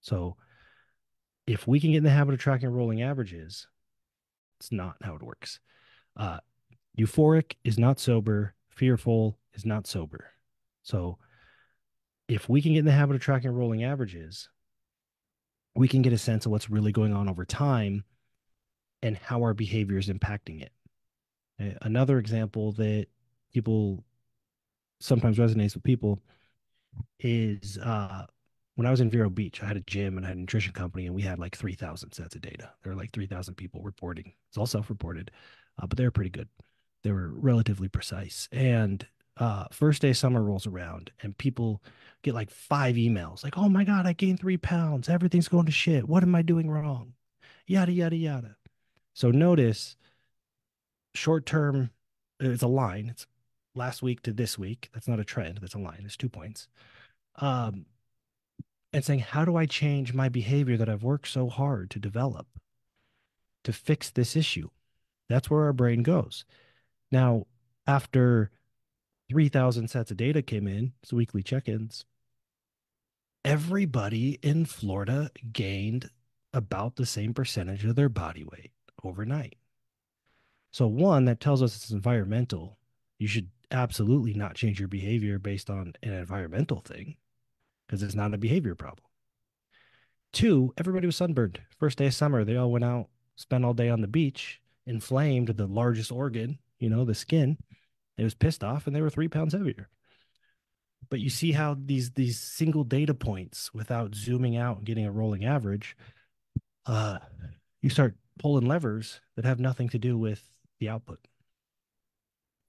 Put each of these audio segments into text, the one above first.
So if we can get in the habit of tracking rolling averages, it's not how it works. Uh, Euphoric is not sober. Fearful is not sober. So if we can get in the habit of tracking rolling averages, we can get a sense of what's really going on over time and how our behavior is impacting it. Another example that people sometimes resonates with people is when I was in Vero Beach, I had a gym and I had a nutrition company, and we had like 3,000 sets of data. There were like 3,000 people reporting. It's all self-reported, but they were pretty good. They were relatively precise. And first day of summer rolls around, and people get like 5 emails, like, "Oh my God, I gained 3 pounds. Everything's going to shit. What am I doing wrong?" Yada yada yada. So notice short term, it's a line. It's last week to this week. That's not a trend. That's a line. It's 2 points. Um, and saying, how do I change my behavior that I've worked so hard to develop to fix this issue? That's where our brain goes. Now, after 3,000 sets of data came in, so weekly check ins, everybody in Florida gained about the same percentage of their body weight overnight. So, one, that tells us it's environmental. You should absolutely not change your behavior based on an environmental thing because it's not a behavior problem. Two, everybody was sunburned. First day of summer, they all went out, spent all day on the beach, inflamed the largest organ, the skin. It was pissed off, and they were 3 pounds heavier. But you see how these single data points, without zooming out and getting a rolling average, uh, you start pulling levers that have nothing to do with the output.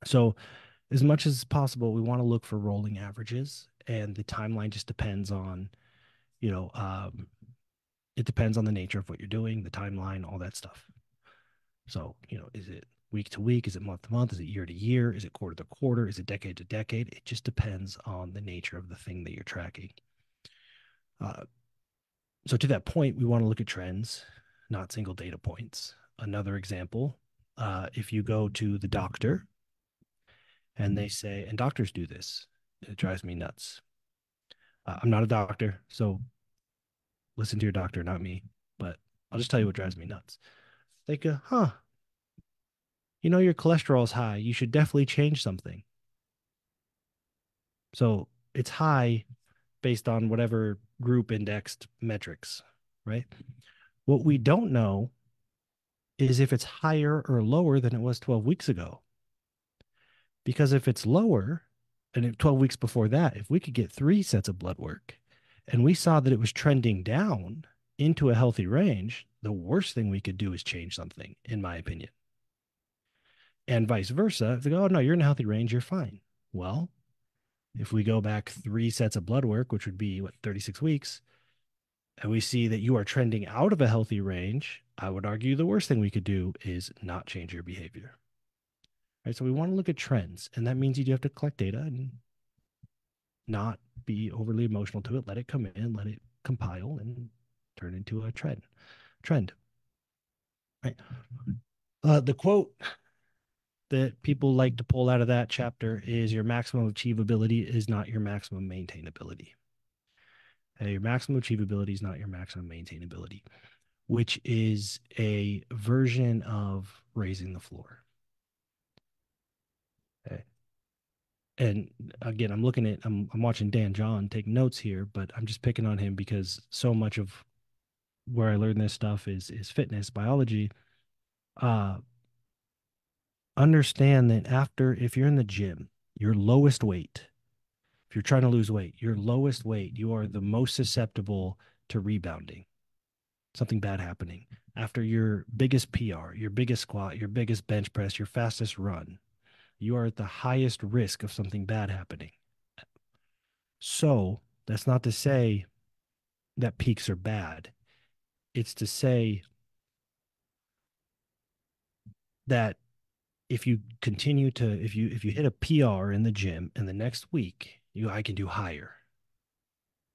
So, as much as possible, we want to look for rolling averages, and the timeline just depends on, you know, um, it depends on the nature of what you're doing, the timeline, all that stuff. So, is it week to week? Is it month to month? Is it year to year? Is it quarter to quarter? Is it decade to decade? It just depends on the nature of the thing that you're tracking. Uh, so, to that point, we want to look at trends, not single data points. Another example, if you go to the doctor and they say, and doctors do this, it drives me nuts. I'm not a doctor, so listen to your doctor, not me. But I'll just tell you what drives me nuts. They go, huh, your cholesterol's high. You should definitely change something. So it's high based on whatever group indexed metrics, right? What we don't know is if it's higher or lower than it was 12 weeks ago. Because if it's lower, and 12 weeks before that, if we could get 3 sets of blood work and we saw that it was trending down into a healthy range, the worst thing we could do is change something, in my opinion. And vice versa. If they go, oh, no, you're in a healthy range, you're fine. Well, if we go back 3 sets of blood work, which would be 36 weeks, and we see that you are trending out of a healthy range, I would argue the worst thing we could do is not change your behavior. Right. So we want to look at trends, and that means you do have to collect data and not be overly emotional to it. Let it come in, let it compile and turn into a Trend. Right. The quote that people like to pull out of that chapter is your maximum achievability is not your maximum maintainability. Your maximum achievability is not your maximum maintainability, which is a version of raising the floor. Okay. And again, I'm watching Dan John take notes here, but I'm just picking on him because so much of where I learned this stuff is fitness biology. Uh, Understand that if you're in the gym, your lowest weight, if you're trying to lose weight, your lowest weight, you are the most susceptible to rebounding, something bad happening. After your biggest PR, your biggest squat, your biggest bench press, your fastest run, you are at the highest risk of something bad happening. So that's not to say that peaks are bad. It's to say that if you hit a PR in the gym and the next week I can do higher.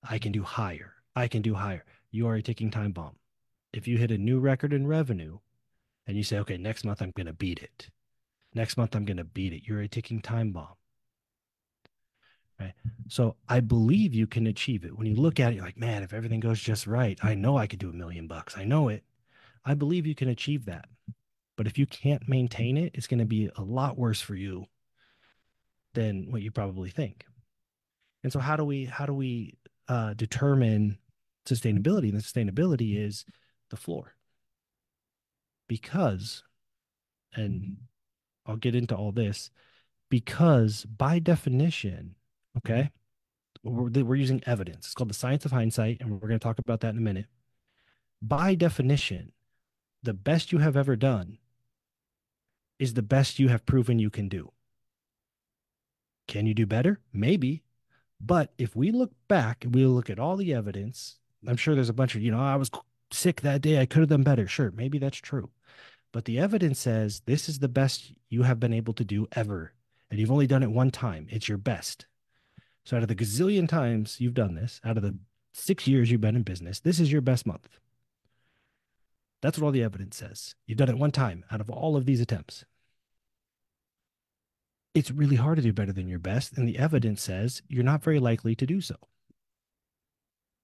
I can do higher. I can do higher. You are a ticking time bomb. If you hit a new record in revenue and you say, okay, next month I'm going to beat it. Next month I'm going to beat it. You're a ticking time bomb. Right. So I believe you can achieve it. When you look at it, you're like, man, if everything goes just right, I know I could do $1 million. I know it. I believe you can achieve that. But if you can't maintain it, it's going to be a lot worse for you than what you probably think. And so how do we determine sustainability? And the sustainability is the floor. Because, and I'll get into all this, because by definition, okay, we're using evidence. It's called the science of hindsight, and we're going to talk about that in a minute. By definition, the best you have ever done is the best you have proven you can do. Can you do better? Maybe. But if we look back and we look at all the evidence, I'm sure there's a bunch of, I was sick that day. I could have done better. Sure, maybe that's true. But the evidence says this is the best you have been able to do ever. And you've only done it one time. It's your best. So out of the gazillion times you've done this, out of the 6 years you've been in business, this is your best month. That's what all the evidence says. You've done it one time out of all of these attempts. It's really hard to do better than your best, and the evidence says you're not very likely to do so.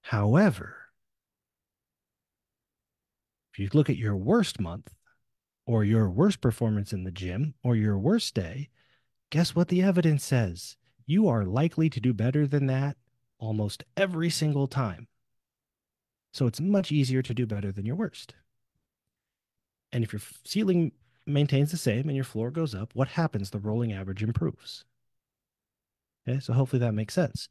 However, if you look at your worst month or your worst performance in the gym or your worst day, guess what the evidence says? You are likely to do better than that almost every single time. So it's much easier to do better than your worst. And if your ceiling maintains the same and your floor goes up, what happens? The rolling average improves. Okay, so hopefully that makes sense.